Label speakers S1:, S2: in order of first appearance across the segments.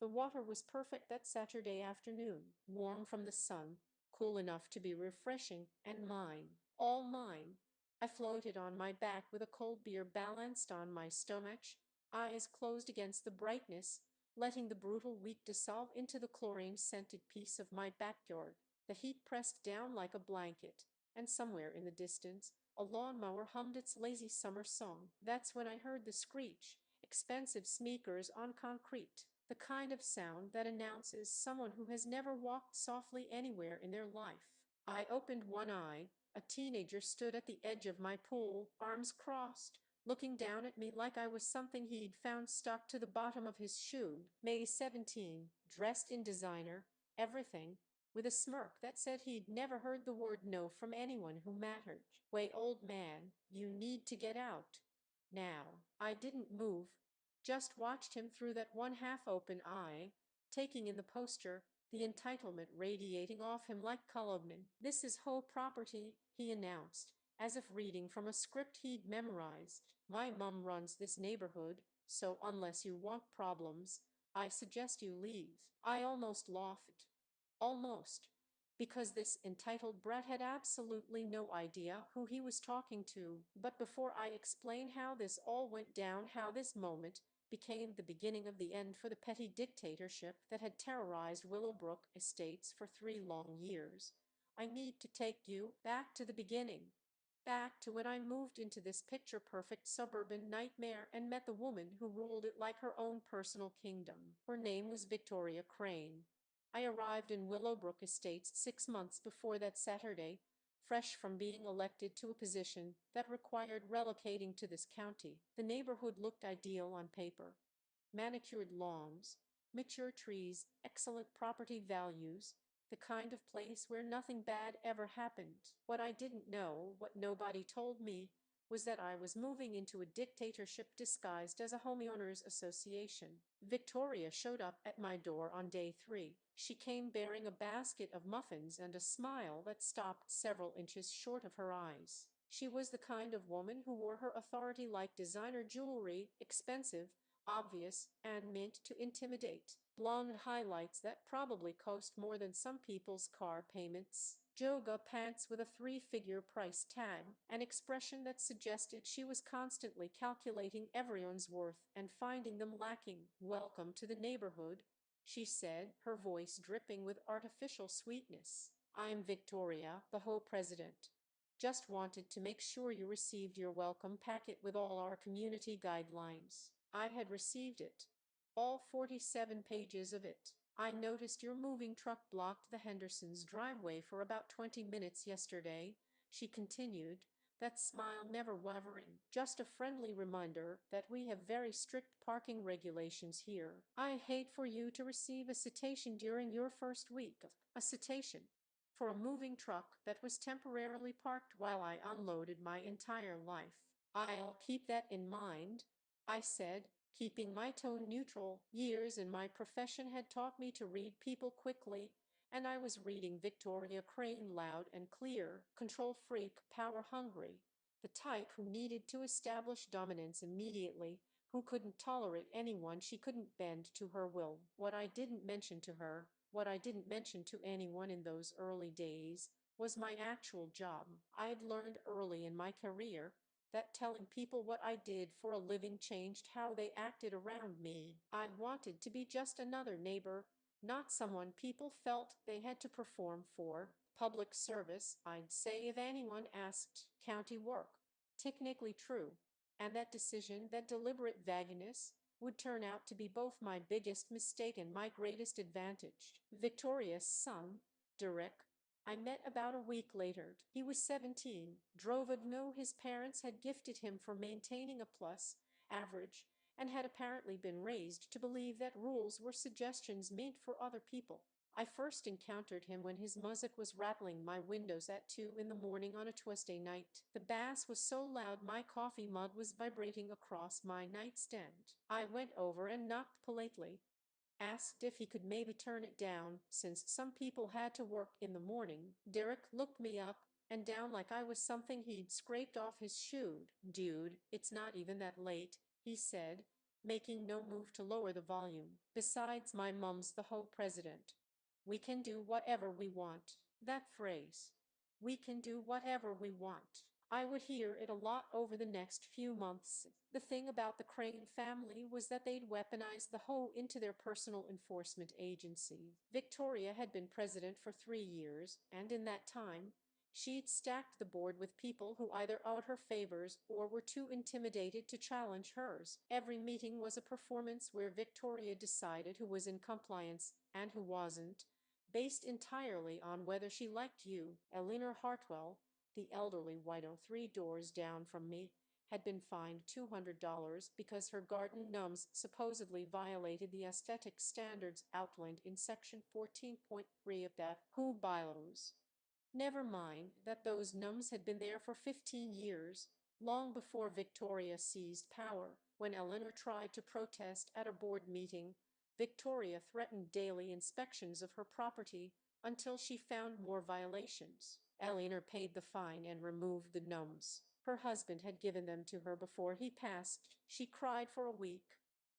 S1: The water was perfect that Saturday afternoon, warm from the sun, cool enough to be refreshing, and mine, all mine. I floated on my back with a cold beer balanced on my stomach, eyes closed against the brightness, letting the brutal week dissolve into the chlorine-scented peace of my backyard. The heat pressed down like a blanket, and somewhere in the distance, a lawnmower hummed its lazy summer song. That's when I heard the screech, expensive sneakers on concrete, the kind of sound that announces someone who has never walked softly anywhere in their life. I opened one eye. A teenager stood at the edge of my pool, arms crossed, looking down at me like I was something he'd found stuck to the bottom of his shoe. May 17, dressed in designer, everything, with a smirk that said he'd never heard the word no from anyone who mattered. "Way, old man, you need to get out now." I didn't move, just watched him through that one half-open eye, taking in the poster, the entitlement radiating off him like calumny. "This is whole property," he announced, as if reading from a script he'd memorized. "My mum runs this neighborhood, so unless you want problems, I suggest you leave." I almost laughed. Almost. Because this entitled brat had absolutely no idea who he was talking to. But before I explain how this all went down, how this moment became the beginning of the end for the petty dictatorship that had terrorized Willowbrook Estates for 3 long years, I need to take you back to the beginning. Back to when I moved into this picture-perfect suburban nightmare and met the woman who ruled it like her own personal kingdom. Her name was Victoria Crane. I arrived in Willowbrook Estates 6 months before that Saturday, fresh from being elected to a position that required relocating to this county. The neighborhood looked ideal on paper. Manicured lawns, mature trees, excellent property values, the kind of place where nothing bad ever happened. What I didn't know, what nobody told me, was that I was moving into a dictatorship disguised as a homeowners association. Victoria showed up at my door on day 3. She came bearing a basket of muffins and a smile that stopped several inches short of her eyes. She was the kind of woman who wore her authority like designer jewelry, expensive, obvious, and meant to intimidate. Blonde highlights that probably cost more than some people's car payments. Joga pants with a 3-figure price tag, an expression that suggested she was constantly calculating everyone's worth and finding them lacking. "Welcome to the neighborhood," she said, her voice dripping with artificial sweetness. "I'm Victoria, the HOA president. Just wanted to make sure you received your welcome packet with all our community guidelines." I had received it. All 47 pages of it. "I noticed your moving truck blocked the Hendersons' driveway for about 20 minutes yesterday," she continued, that smile never wavering. "Just a friendly reminder that we have very strict parking regulations here. I hate for you to receive a citation during your first week." A citation for a moving truck that was temporarily parked while I unloaded my entire life. "I'll keep that in mind," I said, keeping my tone neutral. Years in my profession had taught me to read people quickly, and I was reading Victoria Crane loud and clear. Control freak, power hungry, the type who needed to establish dominance immediately, who couldn't tolerate anyone she couldn't bend to her will. What I didn't mention to her, what I didn't mention to anyone in those early days, was my actual job. I'd learned early in my career that telling people what I did for a living changed how they acted around me. I wanted to be just another neighbor, not someone people felt they had to perform for. Public service, I'd say if anyone asked. County work. Technically true. And that decision, that deliberate vagueness, would turn out to be both my biggest mistake and my greatest advantage. Victoria's son, Derek, I met about a week later. He was 17, drove a no his parents had gifted him for maintaining a plus average, and had apparently been raised to believe that rules were suggestions made for other people. I first encountered him when his music was rattling my windows at 2 in the morning on a Tuesday night. The bass was so loud my coffee mug was vibrating across my nightstand. I went over and knocked politely, asked if he could maybe turn it down, since some people had to work in the morning. Derek looked me up and down like I was something he'd scraped off his shoe. "Dude, it's not even that late," he said, making no move to lower the volume. Besides, my mum's the HOA president. We can do whatever we want. That phrase, we can do whatever we want. I would hear it a lot over the next few months. The thing about the Crane family was that they'd weaponized the hoe into their personal enforcement agency. Victoria had been president for 3 years, and in that time, she'd stacked the board with people who either owed her favors or were too intimidated to challenge hers. Every meeting was a performance where Victoria decided who was in compliance and who wasn't, based entirely on whether she liked you. Eleanor Hartwell, the elderly widow 3 doors down from me, had been fined $200 because her garden gnomes supposedly violated the aesthetic standards outlined in Section 14.3 of the HOA bylaws. Never mind that those gnomes had been there for 15 years, long before Victoria seized power. When Eleanor tried to protest at a board meeting, Victoria threatened daily inspections of her property until she found more violations. Eleanor paid the fine and removed the gnomes. Her husband had given them to her before he passed. She cried for a week.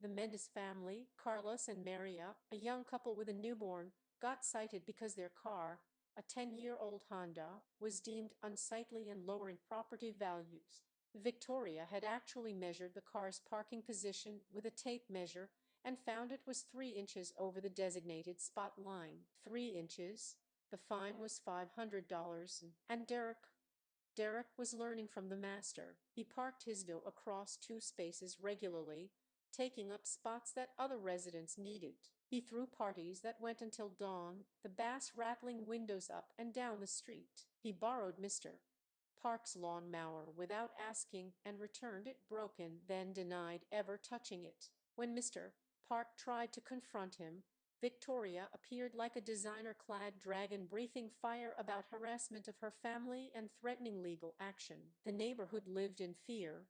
S1: The Mendes family, Carlos and Maria, a young couple with a newborn, got cited because their car, a 10-year-old Honda, was deemed unsightly and lowering property values. Victoria had actually measured the car's parking position with a tape measure and found it was 3 inches over the designated spot line. 3 inches. The fine was $500. And Derek was learning from the master. He parked his do across 2 spaces regularly, taking up spots that other residents needed. He threw parties that went until dawn, the bass rattling windows up and down the street. He borrowed Mr. Park's lawn mower without asking and returned it broken, then denied ever touching it. When Mr. Park tried to confront him, Victoria appeared like a designer-clad dragon, breathing fire about harassment of her family and threatening legal action. The neighborhood lived in fear.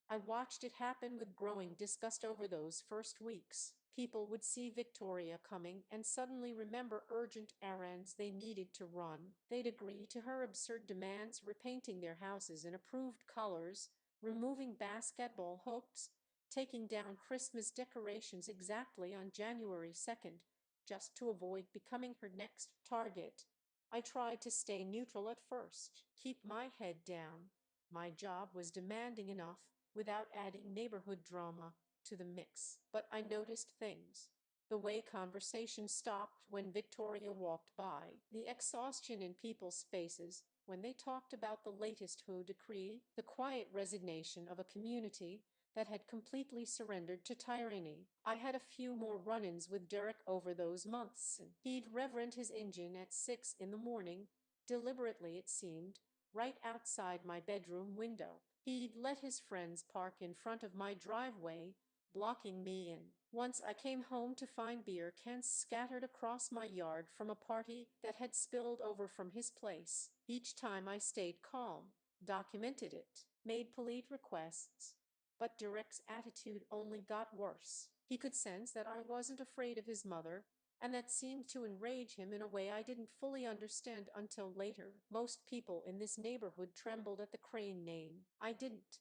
S1: I watched it happen with growing disgust over those first weeks. People would see Victoria coming and suddenly remember urgent errands they needed to run. They'd agree to her absurd demands, repainting their houses in approved colors, removing basketball hoops, taking down Christmas decorations exactly on January 2nd, just to avoid becoming her next target. I tried to stay neutral at first, keep my head down. My job was demanding enough without adding neighborhood drama to the mix. But I noticed things. The way conversation stopped when Victoria walked by, the exhaustion in people's faces when they talked about the latest HOA decree, the quiet resignation of a community that had completely surrendered to tyranny. I had a few more run-ins with Derek over those months. He'd reverend his engine at 6 in the morning, deliberately it seemed, right outside my bedroom window. He'd let his friends park in front of my driveway, blocking me in. Once I came home to find beer cans scattered across my yard from a party that had spilled over from his place. Each time I stayed calm, documented it, made polite requests. But Derek's attitude only got worse. He could sense that I wasn't afraid of his mother, and that seemed to enrage him in a way I didn't fully understand until later. Most people in this neighborhood trembled at the Crane name. I didn't.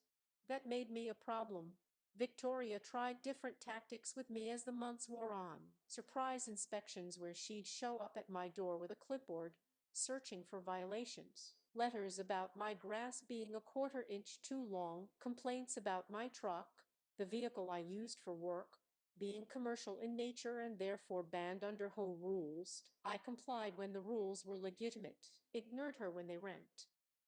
S1: That made me a problem. Victoria tried different tactics with me as the months wore on. Surprise inspections where she'd show up at my door with a clipboard, searching for violations. Letters about my grass being a quarter-inch too long, complaints about my truck, the vehicle I used for work, being commercial in nature and therefore banned under HOA rules. I complied when the rules were legitimate, ignored her when they weren't.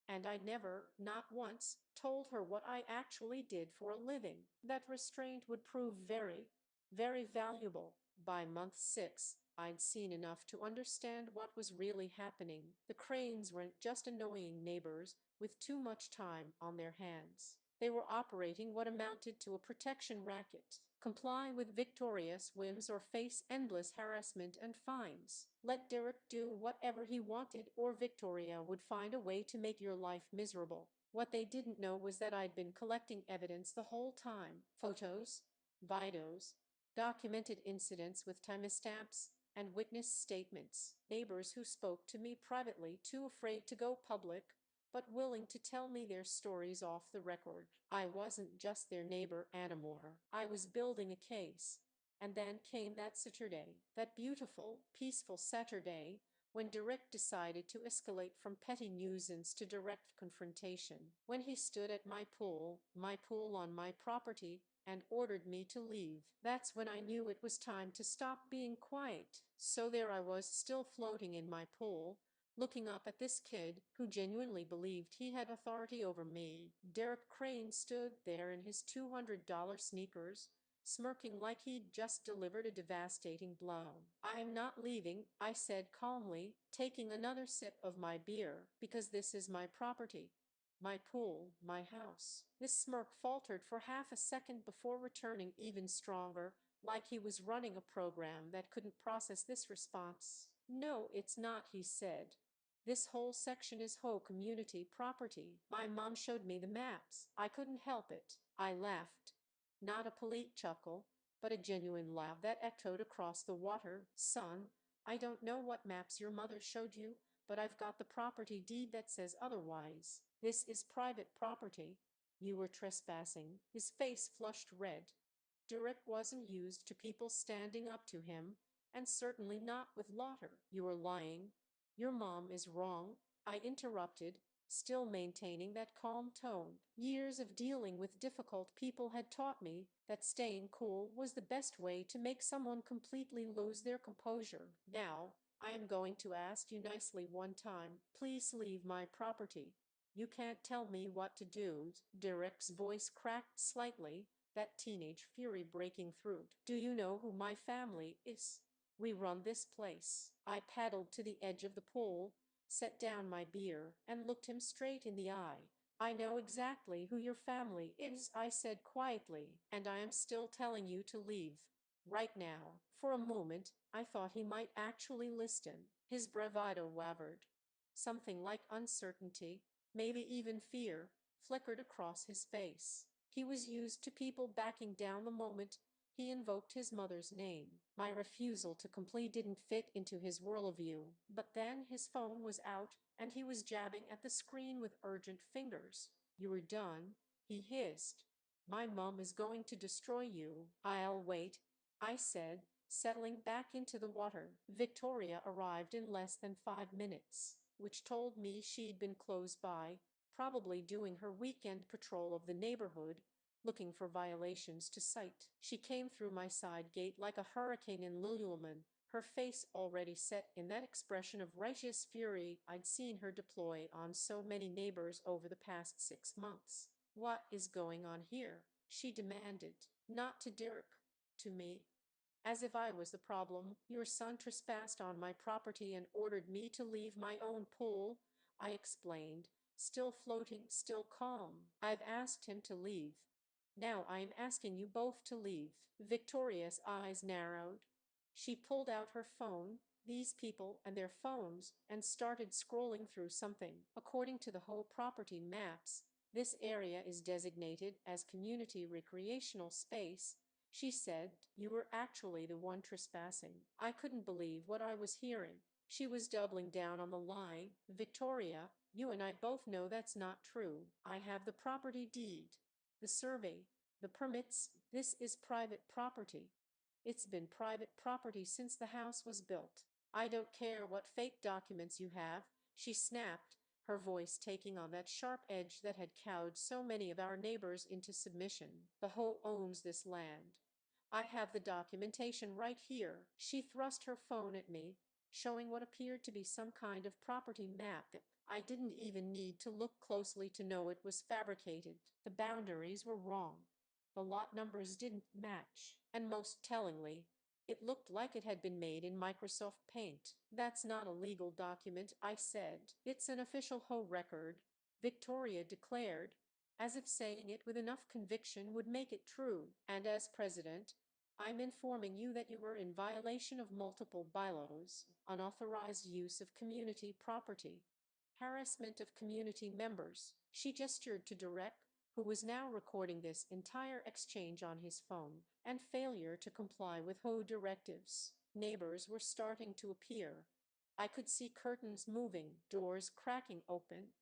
S1: And I never, not once, told her what I actually did for a living. That restraint would prove very, very valuable. By month 6, I'd seen enough to understand what was really happening. The Cranes weren't just annoying neighbors with too much time on their hands. They were operating what amounted to a protection racket. Comply with Victoria's whims or face endless harassment and fines. Let Derek do whatever he wanted or Victoria would find a way to make your life miserable. What they didn't know was that I'd been collecting evidence the whole time. Photos, videos, documented incidents with timestamps, and witness statements. Neighbors who spoke to me privately, too afraid to go public, but willing to tell me their stories off the record. I wasn't just their neighbor anymore. I was building a case. And then came that Saturday, that beautiful, peaceful Saturday, when Derek decided to escalate from petty nuisance to direct confrontation. When he stood at my pool on my property, and ordered me to leave. That's when I knew it was time to stop being quiet. So there I was, still floating in my pool, looking up at this kid who genuinely believed he had authority over me. Derek Crane stood there in his $200 sneakers, smirking like he'd just delivered a devastating blow. "I'm not leaving," I said calmly, taking another sip of my beer, "because this is my property. My pool, my house." This smirk faltered for half a second before returning even stronger, like he was running a program that couldn't process this response. "No, it's not," he said. "This whole section is HOA community property. My mom showed me the maps. I couldn't help it." I laughed. Not a polite chuckle, but a genuine laugh that echoed across the water. "Son, I don't know what maps your mother showed you, but I've got the property deed that says otherwise. This is private property. You were trespassing." His face flushed red. Derek wasn't used to people standing up to him, and certainly not with laughter. "You are lying. Your mom is wrong," I interrupted, still maintaining that calm tone. Years of dealing with difficult people had taught me that staying cool was the best way to make someone completely lose their composure. "Now, I am going to ask you nicely one time. Please leave my property. You can't tell me what to do." Derek's voice cracked slightly, that teenage fury breaking through. "Do you know who my family is? We run this place." I paddled to the edge of the pool, set down my beer, and looked him straight in the eye. "I know exactly who your family is," I said quietly, "and I am still telling you to leave. Right now." For a moment, I thought he might actually listen. His bravado wavered. Something like uncertainty, maybe even fear, flickered across his face. He was used to people backing down the moment he invoked his mother's name. My refusal to comply didn't fit into his worldview. But then his phone was out, and he was jabbing at the screen with urgent fingers. "You are done," he hissed. "My mom is going to destroy you." "I'll wait," I said, settling back into the water. Victoria arrived in less than 5 minutes, which told me she'd been close by, probably doing her weekend patrol of the neighborhood, looking for violations to cite. She came through my side gate like a hurricane in Lululemon, her face already set in that expression of righteous fury I'd seen her deploy on so many neighbors over the past 6 months. "What is going on here?" she demanded. Not to Derek, to me. As if I was the problem. "Your son trespassed on my property and ordered me to leave my own pool," I explained, still floating, still calm. "I've asked him to leave. Now I am asking you both to leave." Victoria's eyes narrowed. She pulled out her phone, these people and their phones, and started scrolling through something. "According to the whole property maps, this area is designated as community recreational space," she said. "You were actually the one trespassing." I couldn't believe what I was hearing. She was doubling down on the lie. "Victoria, you and I both know that's not true. I have the property deed, the survey, the permits. This is private property. It's been private property since the house was built." "I don't care what fake documents you have," she snapped, her voice taking on that sharp edge that had cowed so many of our neighbors into submission. "The HOA owns this land. I have the documentation right here." She thrust her phone at me, showing what appeared to be some kind of property map. I didn't even need to look closely to know it was fabricated. The boundaries were wrong. The lot numbers didn't match. And most tellingly, it looked like it had been made in Microsoft Paint. "That's not a legal document," I said. "It's an official HOA record," Victoria declared, as if saying it with enough conviction would make it true. "And as president, I'm informing you that you were in violation of multiple bylaws: unauthorized use of community property, harassment of community members." She gestured to Derek, who was now recording this entire exchange on his phone, "and failure to comply with HOA directives." Neighbors were starting to appear. I could see curtains moving, doors cracking open.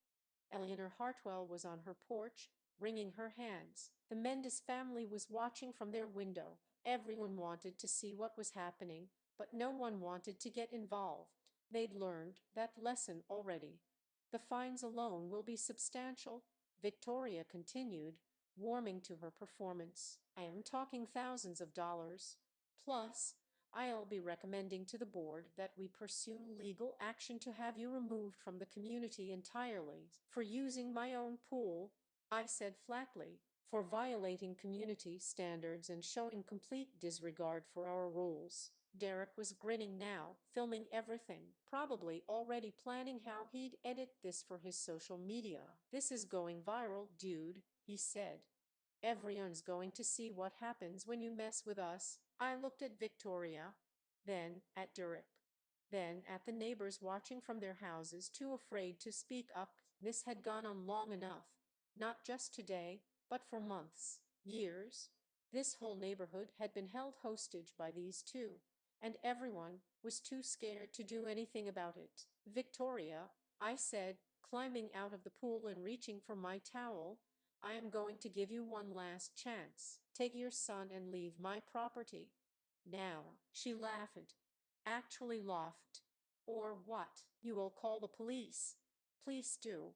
S1: Eleanor Hartwell was on her porch, wringing her hands. The Mendes family was watching from their window. Everyone wanted to see what was happening, but no one wanted to get involved. They'd learned that lesson already. The fines alone will be substantial, Victoria continued, warming to her performance. I am talking thousands of dollars. Plus, I'll be recommending to the board that we pursue legal action to have you removed from the community entirely for using my own pool, I said flatly, for violating community standards and showing complete disregard for our rules. Derek was grinning now, filming everything, probably already planning how he'd edit this for his social media. This is going viral, dude, he said. Everyone's going to see what happens when you mess with us. I looked at Victoria, then at Derek, then at the neighbors watching from their houses, too afraid to speak up. This had gone on long enough, not just today, but for months, years. This whole neighborhood had been held hostage by these two, and everyone was too scared to do anything about it. Victoria, I said, climbing out of the pool and reaching for my towel, I am going to give you one last chance. Take your son and leave my property. Now, she laughed, actually laughed. Or what? You will call the police. Please do.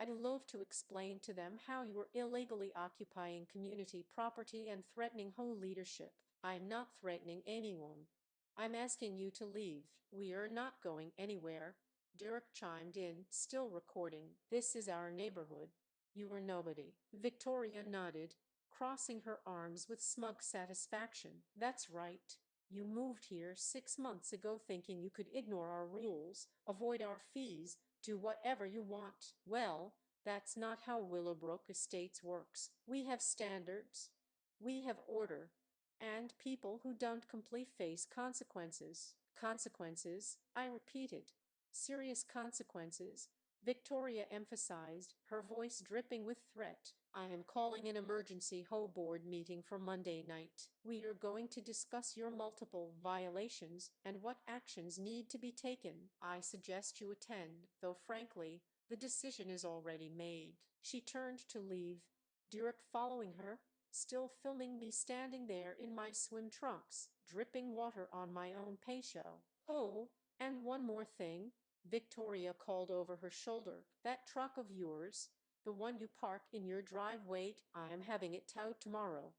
S1: I'd love to explain to them how you are illegally occupying community property and threatening whole leadership. I'm not threatening anyone. I'm asking you to leave. We are not going anywhere. Derek chimed in, still recording. This is our neighborhood. You are nobody. Victoria nodded, crossing her arms with smug satisfaction. That's right. You moved here 6 months ago thinking you could ignore our rules, avoid our fees, do whatever you want. Well, that's not how Willowbrook Estates works. We have standards. We have order. And people who don't comply face consequences. Consequences, I repeated. Serious consequences. Victoria emphasized, her voice dripping with threat. I am calling an emergency HO board meeting for Monday night. We are going to discuss your multiple violations and what actions need to be taken. I suggest you attend, though frankly, the decision is already made. She turned to leave, Derek following her, still filming me standing there in my swim trunks, dripping water on my own patio. Oh, and one more thing, Victoria called over her shoulder. That truck of yours, the one you park in your driveway, I am having it towed tomorrow.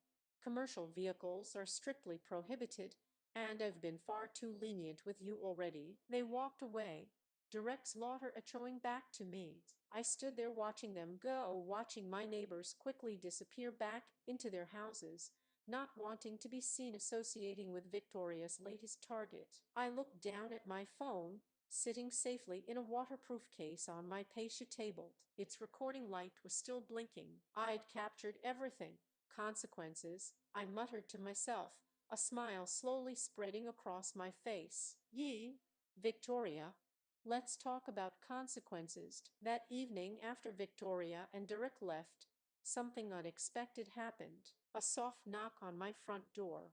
S1: Commercial vehicles are strictly prohibited, and I've been far too lenient with you already. They walked away, direct slaughter echoing back to me. I stood there watching them go, watching my neighbors quickly disappear back into their houses, not wanting to be seen associating with Victoria's latest target. I looked down at my phone, sitting safely in a waterproof case on my patio table. Its recording light was still blinking. I'd captured everything. Consequences, I muttered to myself, a smile slowly spreading across my face. Victoria, let's talk about consequences. That evening after Victoria and Derek left, something unexpected happened. A soft knock on my front door.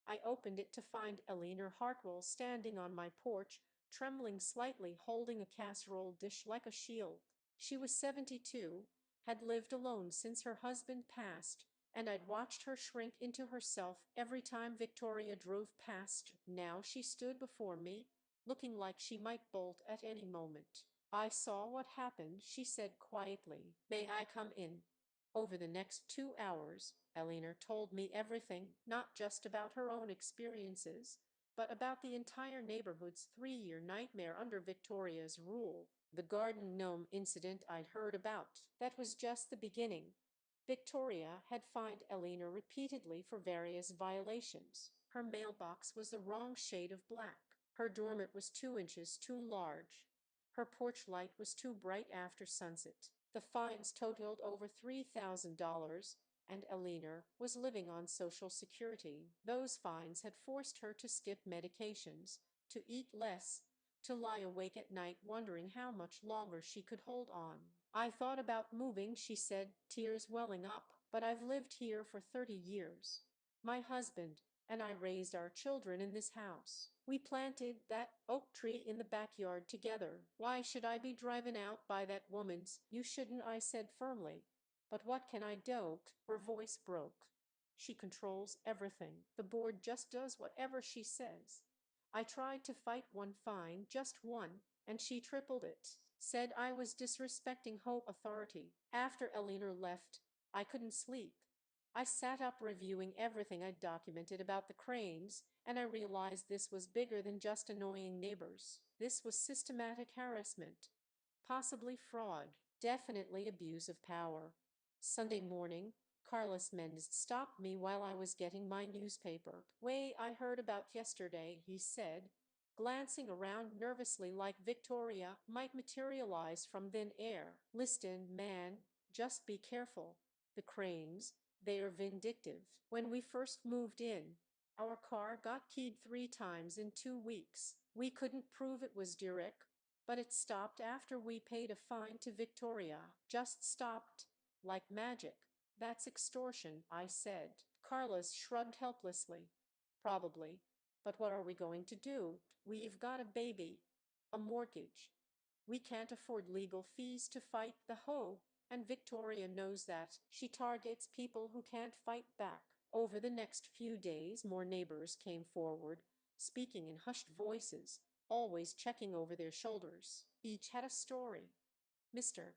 S1: I opened it to find Eleanor Hartwell standing on my porch, trembling slightly, holding a casserole dish like a shield. She was 72, had lived alone since her husband passed, and I'd watched her shrink into herself every time Victoria drove past. Now she stood before me, looking like she might bolt at any moment. I saw what happened, she said quietly. May I come in? Over the next 2 hours, Eleanor told me everything, not just about her own experiences, but about the entire neighborhood's 3-year nightmare under Victoria's rule. The garden gnome incident I'd heard about. That was just the beginning. Victoria had fined Eleanor repeatedly for various violations. Her mailbox was the wrong shade of black. Her doormat was 2 inches too large. Her porch light was too bright after sunset. The fines totaled over $3,000, and Eleanor was living on Social Security. Those fines had forced her to skip medications, to eat less, to lie awake at night wondering how much longer she could hold on. I thought about moving, she said, tears welling up, but I've lived here for 30 years. My husband and I raised our children in this house. We planted that oak tree in the backyard together. Why should I be driven out by that woman's? You shouldn't, I said firmly. But what can I do? Her voice broke. She controls everything. The board just does whatever she says. I tried to fight one fine, just one, and she tripled it. Said I was disrespecting Hope authority. After Eleanor left, I couldn't sleep. I sat up reviewing everything I'd documented about the Cranes, and I realized this was bigger than just annoying neighbors. This was systematic harassment, possibly fraud, definitely abuse of power. Sunday morning, Carlos Mendez stopped me while I was getting my newspaper. "Way I heard about yesterday," he said, glancing around nervously like Victoria might materialize from thin air. "Listen, man, just be careful. The Cranes, they are vindictive. When we first moved in, our car got keyed 3 times in 2 weeks. We couldn't prove it was Derek, but it stopped after we paid a fine to Victoria. Just stopped, like magic." "That's extortion," I said. Carlos shrugged helplessly. "Probably. But what are we going to do? We've got a baby, a mortgage. We can't afford legal fees to fight the hoe, and Victoria knows that. She targets people who can't fight back." Over the next few days, more neighbors came forward, speaking in hushed voices, always checking over their shoulders. Each had a story. Mr.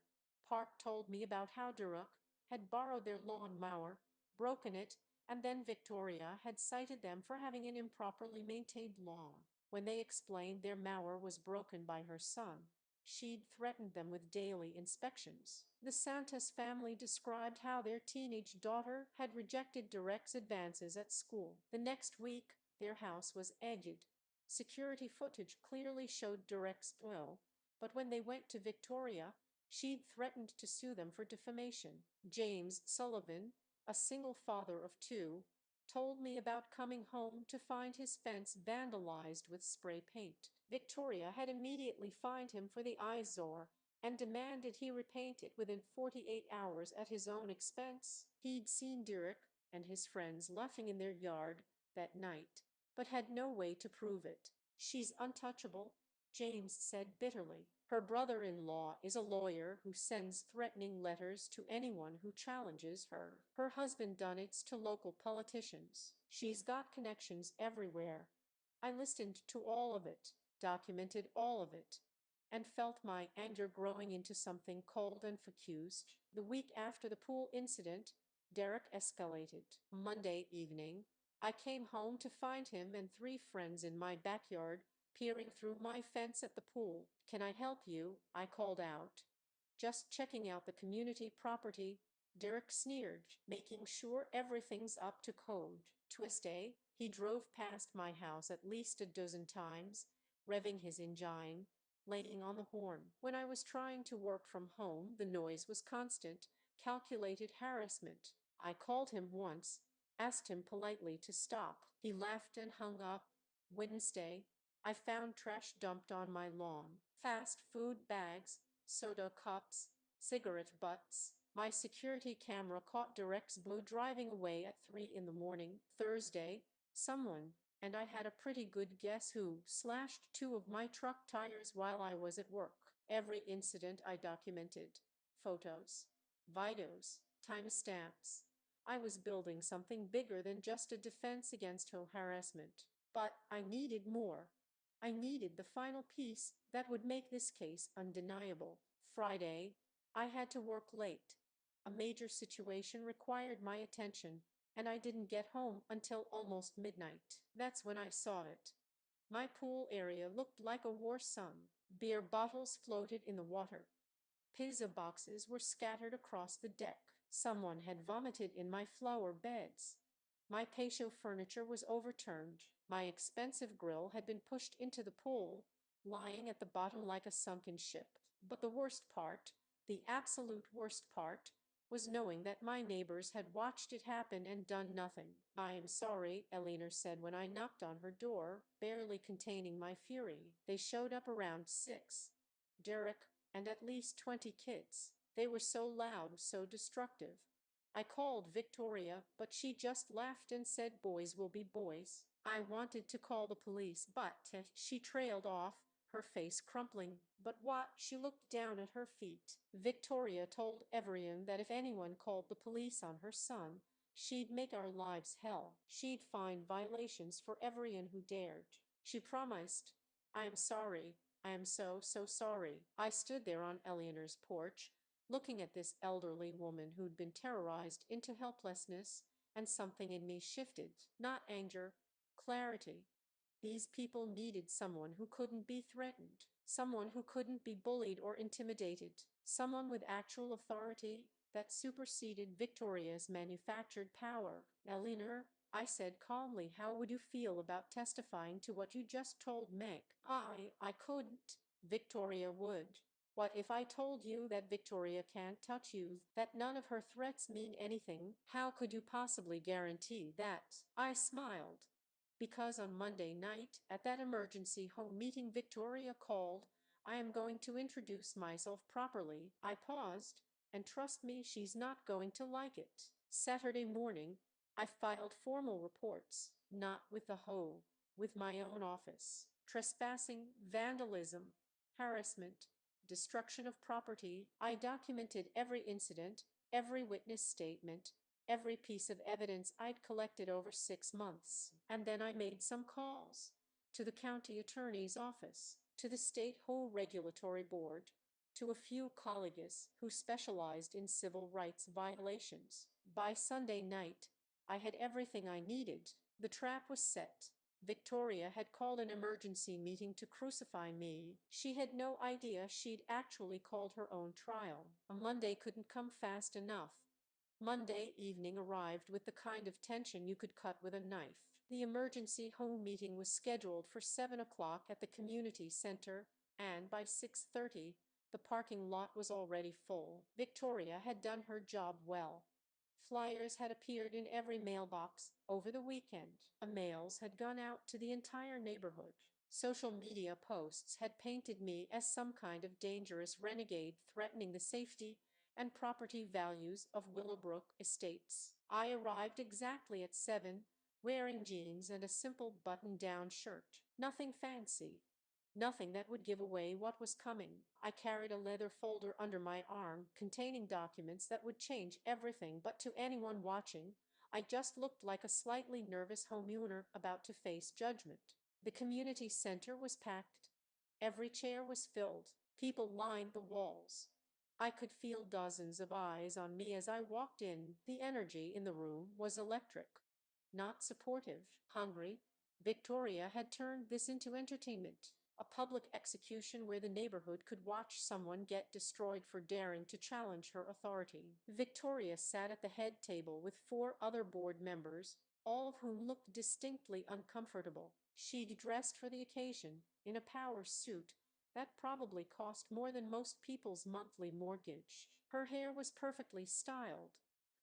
S1: Park told me about how Duruk had borrowed their lawn mower, broken it, and then Victoria had cited them for having an improperly maintained lawn. When they explained their mower was broken by her son, she'd threatened them with daily inspections. The Santos family described how their teenage daughter had rejected Durek's advances at school. The next week, their house was egged. Security footage clearly showed Durek's will, but when they went to Victoria, she'd threatened to sue them for defamation. James Sullivan, a single father of 2, told me about coming home to find his fence vandalized with spray paint. Victoria had immediately fined him for the eyesore and demanded he repaint it within 48 hours at his own expense. He'd seen Derek and his friends laughing in their yard that night, but had no way to prove it. "She's untouchable," James said bitterly. "Her brother-in-law is a lawyer who sends threatening letters to anyone who challenges her. Her husband donates to local politicians. She's got connections everywhere." I listened to all of it, documented all of it, and felt my anger growing into something cold and focused. The week after the pool incident, Derek escalated. Monday evening, I came home to find him and 3 friends in my backyard, peering through my fence at the pool. "Can I help you?" I called out. "Just checking out the community property," Derek sneered, "making sure everything's up to code." Tuesday, he drove past my house at least a dozen times, revving his engine, laying on the horn. When I was trying to work from home, the noise was constant, calculated harassment. I called him once, asked him politely to stop. He laughed and hung up. Wednesday, I found trash dumped on my lawn. Fast food bags, soda cups, cigarette butts. My security camera caught Derek's Blue driving away at 3 in the morning. Thursday, someone, and I had a pretty good guess who, slashed 2 of my truck tires while I was at work. Every incident I documented. Photos, videos, timestamps. I was building something bigger than just a defense against harassment. But I needed more. I needed the final piece that would make this case undeniable. Friday, I had to work late. A major situation required my attention, and I didn't get home until almost midnight. That's when I saw it. My pool area looked like a war zone. Beer bottles floated in the water. Pizza boxes were scattered across the deck. Someone had vomited in my flower beds. My patio furniture was overturned. My expensive grill had been pushed into the pool, lying at the bottom like a sunken ship. But the worst part, the absolute worst part, was knowing that my neighbors had watched it happen and done nothing. "I am sorry," Eleanor said when I knocked on her door, barely containing my fury. "They showed up around 6. Derek and at least 20 kids. They were so loud, so destructive. I called Victoria, but she just laughed and said boys will be boys." I wanted to call the police, but she trailed off, her face crumpling. But what? She looked down at her feet. Victoria told everyone that if anyone called the police on her son, she'd make our lives hell. She'd find violations for everyone who dared. She promised. I am sorry. I am so sorry. I stood there on Eleanor's porch, looking at this elderly woman who'd been terrorized into helplessness, and something in me shifted. Not anger, clarity. These people needed someone who couldn't be threatened, someone who couldn't be bullied or intimidated, someone with actual authority that superseded Victoria's manufactured power. Eleanor, I said calmly, how would you feel about testifying to what you just told Meg? I couldn't. Victoria would. What if I told you that Victoria can't touch you, that none of her threats mean anything? How could you possibly guarantee that? I smiled. Because on Monday night, at that emergency home meeting Victoria called, I am going to introduce myself properly. I paused, and trust me, she's not going to like it. Saturday morning, I filed formal reports, not with the HOA, with my own office. Trespassing, vandalism, harassment, destruction of property. I documented every incident, every witness statement, every piece of evidence I'd collected over 6 months. And then I made some calls to the county attorney's office, to the state HOA regulatory board, to a few colleagues who specialized in civil rights violations. By Sunday night, I had everything I needed. The trap was set. Victoria had called an emergency meeting to crucify me. She had no idea she'd actually called her own trial. A Monday couldn't come fast enough. Monday evening arrived with the kind of tension you could cut with a knife. The emergency home meeting was scheduled for 7 o'clock at the community center, and by 6:30, the parking lot was already full. Victoria had done her job well. Flyers had appeared in every mailbox over the weekend. Mails had gone out to the entire neighborhood. Social media posts had painted me as some kind of dangerous renegade threatening the safety and property values of Willowbrook Estates. I arrived exactly at 7, wearing jeans and a simple button-down shirt. Nothing fancy. Nothing that would give away what was coming. I carried a leather folder under my arm containing documents that would change everything, but to anyone watching, I just looked like a slightly nervous homeowner about to face judgment. The community center was packed. Every chair was filled. People lined the walls. I could feel dozens of eyes on me as I walked in. The energy in the room was electric, not supportive. Hungry, Victoria had turned this into entertainment, a public execution where the neighborhood could watch someone get destroyed for daring to challenge her authority. Victoria sat at the head table with 4 other board members, all of whom looked distinctly uncomfortable. She'd dressed for the occasion, in a power suit that probably cost more than most people's monthly mortgage. Her hair was perfectly styled.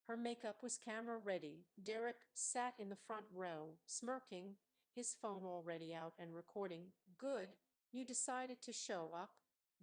S1: Her makeup was camera ready. Derek sat in the front row, smirking, his phone already out and recording. Good, you decided to show up,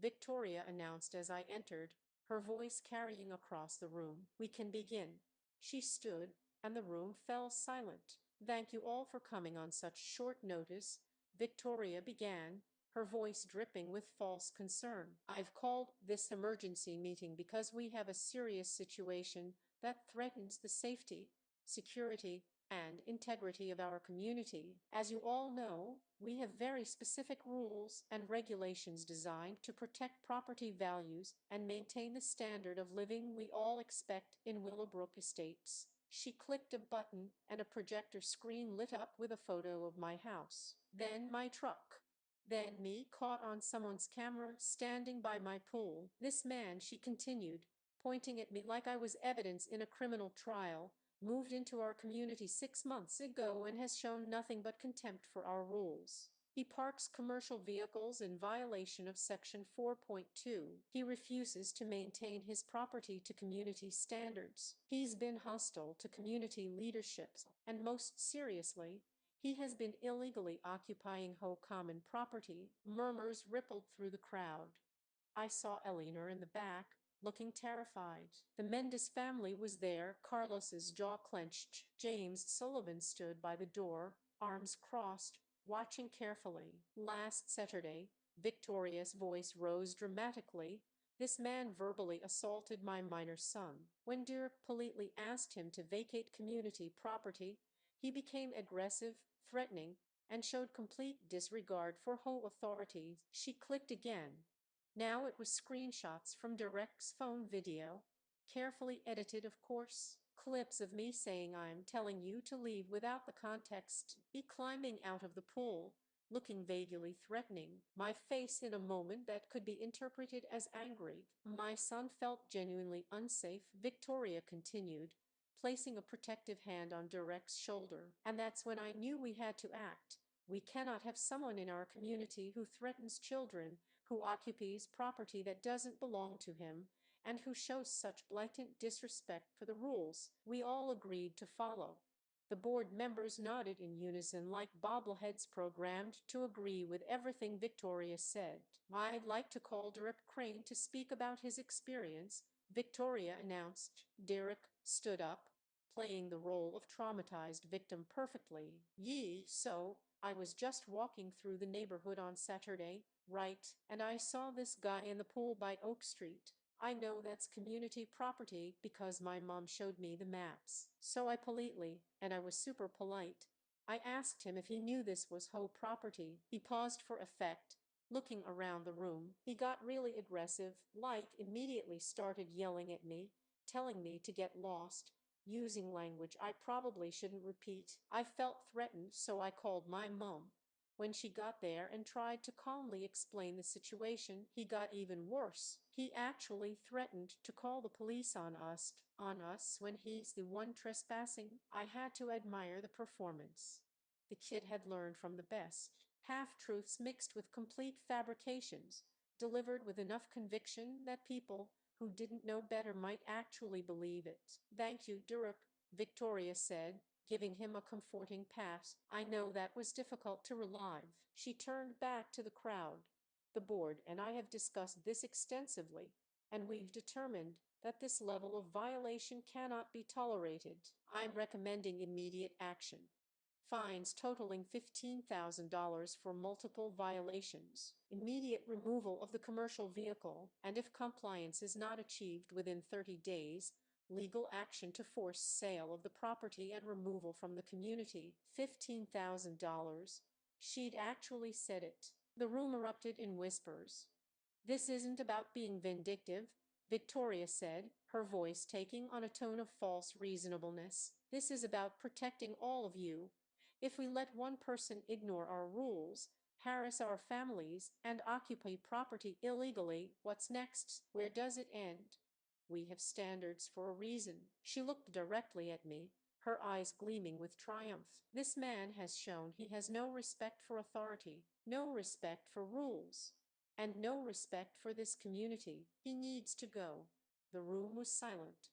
S1: Victoria announced as I entered, her voice carrying across the room. We can begin. She stood, and the room fell silent. Thank you all for coming on such short notice, Victoria began, her voice dripping with false concern. I've called this emergency meeting because we have a serious situation that threatens the safety, security, and integrity of our community. As you all know, we have very specific rules and regulations designed to protect property values and maintain the standard of living we all expect in Willowbrook Estates. She clicked a button and a projector screen lit up with a photo of my house. Then my truck. Then me caught on someone's camera standing by my pool. This man, she continued, pointing at me like I was evidence in a criminal trial, moved into our community 6 months ago and has shown nothing but contempt for our rules. He parks commercial vehicles in violation of Section 4.2. He refuses to maintain his property to community standards. He's been hostile to community leaderships, and most seriously, he has been illegally occupying HOA common property. Murmurs rippled through the crowd. I saw Eleanor in the back, looking terrified. The Mendes family was there, Carlos's jaw clenched. James Sullivan stood by the door, arms crossed, watching carefully. Last Saturday, Victoria's voice rose dramatically. This man verbally assaulted my minor son. When Dirk politely asked him to vacate community property, he became aggressive, threatening, and showed complete disregard for HOA authorities. She clicked again. Now it was screenshots from Direct's phone video, carefully edited, of course, clips of me saying I'm telling you to leave without the context, me climbing out of the pool, looking vaguely threatening, my face in a moment that could be interpreted as angry. My son felt genuinely unsafe, Victoria continued, placing a protective hand on Direct's shoulder. And that's when I knew we had to act. We cannot have someone in our community who threatens children, who occupies property that doesn't belong to him, and who shows such blatant disrespect for the rules we all agreed to follow. The board members nodded in unison like bobbleheads programmed to agree with everything Victoria said. I'd like to call Derek Crane to speak about his experience, Victoria announced. Derek stood up, playing the role of traumatized victim perfectly. So I was just walking through the neighborhood on Saturday, right, and I saw this guy in the pool by Oak Street. I know that's community property because my mom showed me the maps. So I politely, and I was super polite, I asked him if he knew this was HOA property. He paused for effect, looking around the room. He got really aggressive, like immediately started yelling at me, telling me to get lost, using language I probably shouldn't repeat. I felt threatened, so I called my mom. When she got there and tried to calmly explain the situation, he got even worse. He actually threatened to call the police on us when he's the one trespassing. I had to admire the performance. The kid had learned from the best. Half-truths mixed with complete fabrications, delivered with enough conviction that people who didn't know better might actually believe it. Thank you, Durek, Victoria said, giving him a comforting pat. I know that was difficult to relive. She turned back to the crowd. The board and I have discussed this extensively, and we've determined that this level of violation cannot be tolerated. I'm recommending immediate action. Fines totaling $15,000 for multiple violations, immediate removal of the commercial vehicle, and if compliance is not achieved within 30 days, legal action to force sale of the property and removal from the community. $15,000. She'd actually said it. The room erupted in whispers. This isn't about being vindictive, Victoria said, her voice taking on a tone of false reasonableness. This is about protecting all of you. If we let one person ignore our rules, harass our families, and occupy property illegally, what's next? Where does it end? We have standards for a reason. She looked directly at me, her eyes gleaming with triumph. This man has shown he has no respect for authority, no respect for rules, and no respect for this community. He needs to go. The room was silent.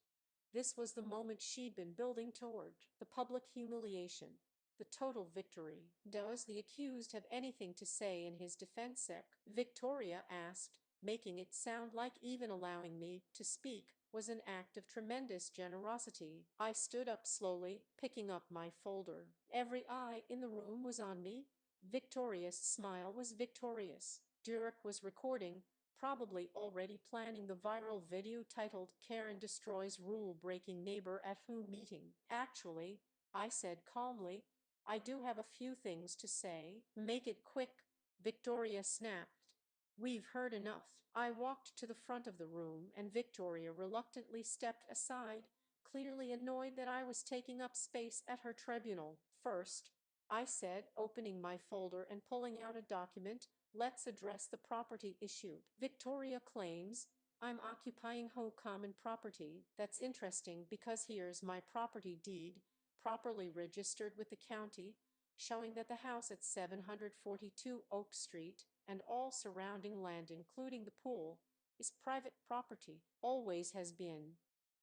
S1: This was the moment she'd been building toward, the public humiliation, the total victory. Does the accused have anything to say in his defense, Sec? Victoria asked, making it sound like even allowing me to speak was an act of tremendous generosity. I stood up slowly, picking up my folder. Every eye in the room was on me. Victoria's smile was victorious. Durek was recording, probably already planning the viral video titled "Karen Destroys Rule-Breaking Neighbor at HOA Meeting." Actually, I said calmly, I do have a few things to say. Make it quick, Victoria snapped. We've heard enough. I walked to the front of the room and Victoria reluctantly stepped aside, clearly annoyed that I was taking up space at her tribunal. First, I said, opening my folder and pulling out a document, let's address the property issue. Victoria claims I'm occupying HOA common property. That's interesting because here's my property deed, properly registered with the county, showing that the house at 742 Oak Street and all surrounding land, including the pool, is private property, always has been.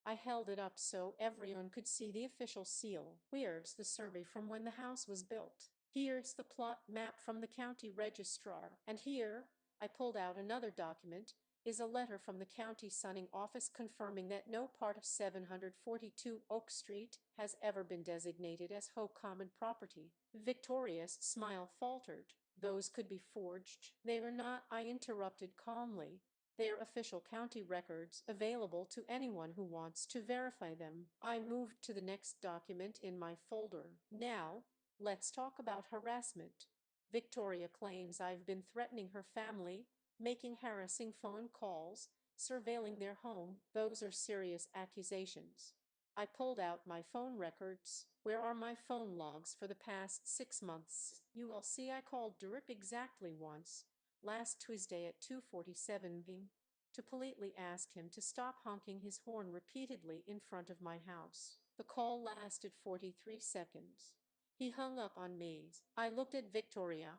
S1: I held it up so everyone could see the official seal. Here's the survey from when the house was built. Here's the plot map from the county registrar. And here, I pulled out another document, is a letter from the county zoning office confirming that no part of 742 Oak Street has ever been designated as HO common property. Victoria's smile faltered. Those could be forged. They are not, I interrupted calmly. They are official county records available to anyone who wants to verify them. I moved to the next document in my folder. Now, let's talk about harassment. Victoria claims I've been threatening her family, making harassing phone calls, surveilling their home. Those are serious accusations. I pulled out my phone records. Where are my phone logs for the past 6 months? You will see I called Durip exactly once, last Tuesday at 2:47 p.m., to politely ask him to stop honking his horn repeatedly in front of my house. The call lasted 43 seconds. He hung up on me. I looked at Victoria.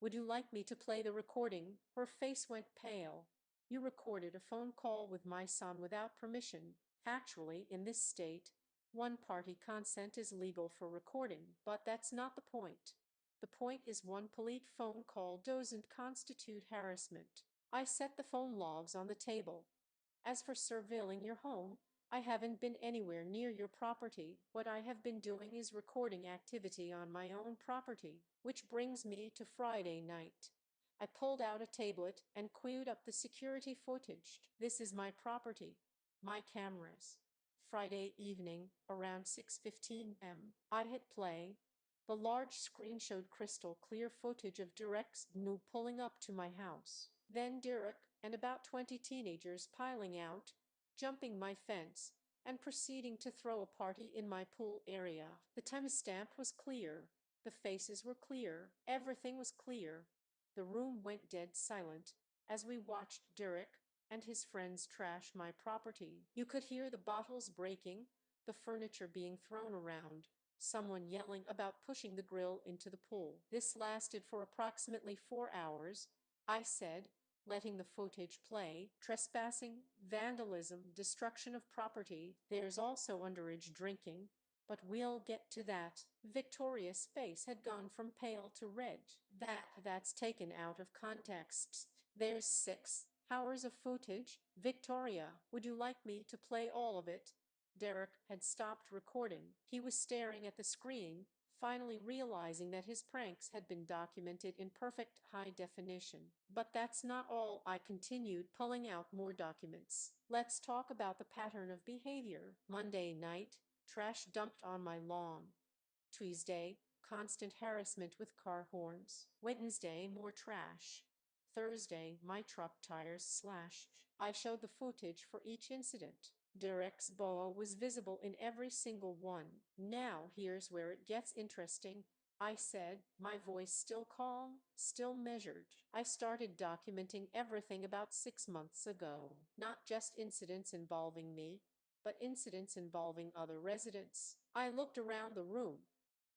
S1: Would you like me to play the recording? Her face went pale. You recorded a phone call with my son without permission. Actually, in this state, one-party consent is legal for recording, but that's not the point. The point is one polite phone call doesn't constitute harassment. I set the phone logs on the table. As for surveilling your home, I haven't been anywhere near your property. What I have been doing is recording activity on my own property, which brings me to Friday night. I pulled out a tablet and queued up the security footage. This is my property, my cameras. Friday evening, around 6:15 p.m., I hit play. The large screen showed crystal clear footage of Derek's canoe pulling up to my house. Then Derek and about 20 teenagers piling out, jumping my fence, and proceeding to throw a party in my pool area. The timestamp was clear. The faces were clear. Everything was clear. The room went dead silent as we watched Derek and his friends trash my property. You could hear the bottles breaking, the furniture being thrown around, someone yelling about pushing the grill into the pool. This lasted for approximately 4 hours. I said, letting the footage play. Trespassing, vandalism, destruction of property. There's also underage drinking, but we'll get to that. Victoria's face had gone from pale to red. That's taken out of context. There's 6 hours of footage. Victoria, would you like me to play all of it? Derek had stopped recording. He was staring at the screen, finally realizing that his pranks had been documented in perfect high definition. But that's not all. I continued, pulling out more documents. Let's talk about the pattern of behavior. Monday night, trash dumped on my lawn. Tuesday, constant harassment with car horns. Wednesday, more trash. Thursday, my truck tires slashed. I showed the footage for each incident. Derek's boa was visible in every single one. Now here's where it gets interesting, I said, my voice still calm, still measured. I started documenting everything about 6 months ago. Not just incidents involving me, but incidents involving other residents. I looked around the room.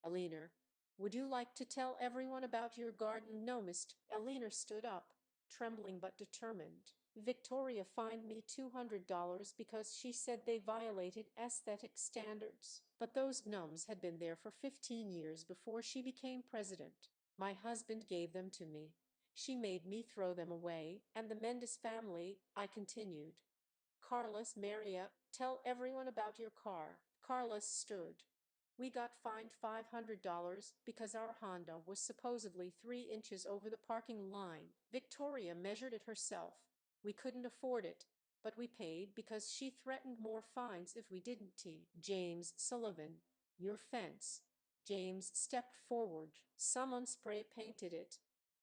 S1: Alina, would you like to tell everyone about your garden? No, Mr. Alina stood up, trembling but determined. Victoria fined me $200 because she said they violated aesthetic standards. But those gnomes had been there for 15 years before she became president. My husband gave them to me. She made me throw them away, and the Mendes family, I continued. Carlos Maria, tell everyone about your car. Carlos stood. We got fined $500 because our Honda was supposedly 3 inches over the parking line. Victoria measured it herself. We couldn't afford it, but we paid because she threatened more fines if we didn't. James Sullivan, your fence. James stepped forward. Someone spray painted it.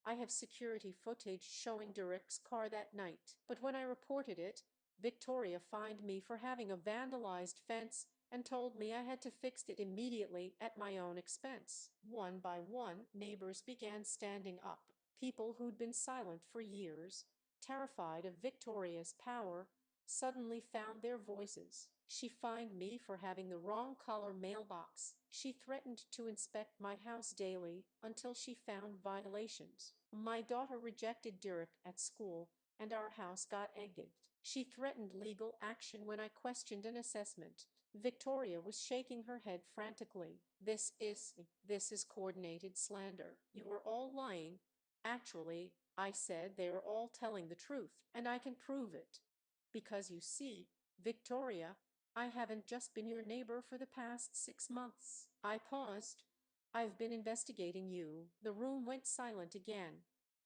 S1: I have security footage showing Derek's car that night. But when I reported it, Victoria fined me for having a vandalized fence and told me I had to fix it immediately at my own expense. One by one, neighbors began standing up. People who'd been silent for years, terrified of Victoria's power, suddenly found their voices. She fined me for having the wrong color mailbox. She threatened to inspect my house daily until she found violations. My daughter rejected Derek at school, and our house got egged. She threatened legal action when I questioned an assessment. Victoria was shaking her head frantically. This is coordinated slander. You are all lying. Actually, I said. They are all telling the truth, and I can prove it. Because you see, Victoria, I haven't just been your neighbor for the past 6 months. I paused. I've been investigating you. The room went silent again.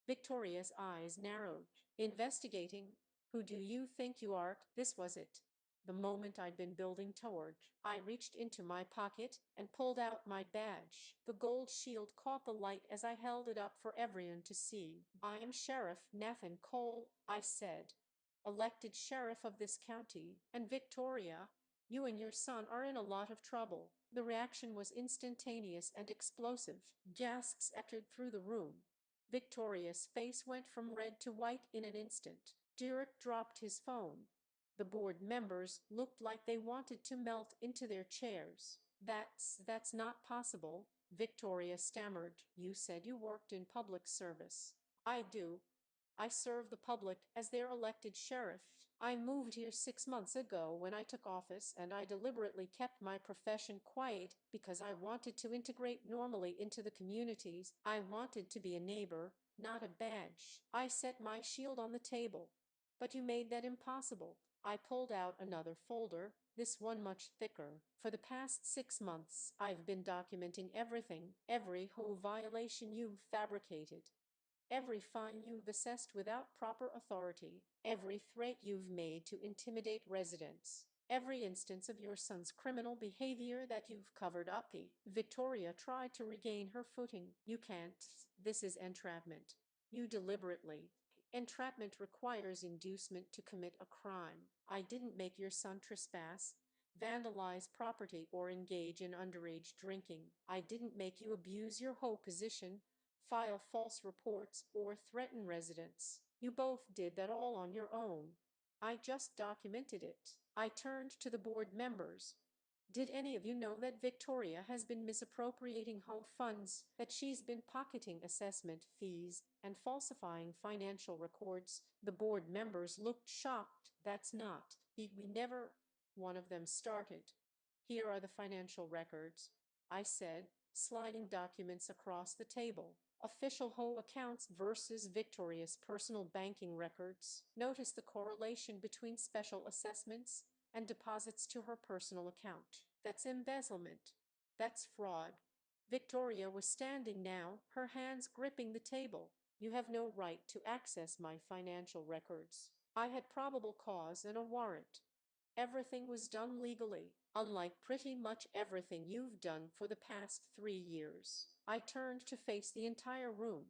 S1: Victoria's eyes narrowed. Investigating? Who do you think you are? This was it. The moment I'd been building toward. I reached into my pocket and pulled out my badge. The gold shield caught the light as I held it up for everyone to see. I am Sheriff Nathan Cole, I said. Elected sheriff of this county, and Victoria, you and your son are in a lot of trouble. The reaction was instantaneous and explosive. Gasps echoed through the room. Victoria's face went from red to white in an instant. Derek dropped his phone. The board members looked like they wanted to melt into their chairs. That's not possible, Victoria stammered. You said you worked in public service. I do. I serve the public as their elected sheriff. I moved here 6 months ago when I took office, and I deliberately kept my profession quiet because I wanted to integrate normally into the communities. I wanted to be a neighbor, not a badge. I set my shield on the table. But you made that impossible. I pulled out another folder, this one much thicker. For the past 6 months, I've been documenting everything, every whole violation you've fabricated. Every fine you've assessed without proper authority, every threat you've made to intimidate residents, every instance of your son's criminal behavior that you've covered up. Victoria tried to regain her footing. You can't. This is entrapment. You deliberately. Entrapment requires inducement to commit a crime. I didn't make your son trespass, vandalize property, or engage in underage drinking. I didn't make you abuse your whole position, file false reports, or threaten residents. You both did that all on your own. I just documented it. I turned to the board members. Did any of you know that Victoria has been misappropriating home funds, that she's been pocketing assessment fees and falsifying financial records? The board members looked shocked. That's not. We never. One of them started. Here are the financial records, I said, sliding documents across the table. Official HOA accounts versus Victoria's personal banking records. Notice the correlation between special assessments and deposits to her personal account. That's embezzlement. That's fraud. Victoria was standing now, her hands gripping the table. You have no right to access my financial records. I had probable cause and a warrant. Everything was done legally, unlike pretty much everything you've done for the past 3 years. I turned to face the entire room.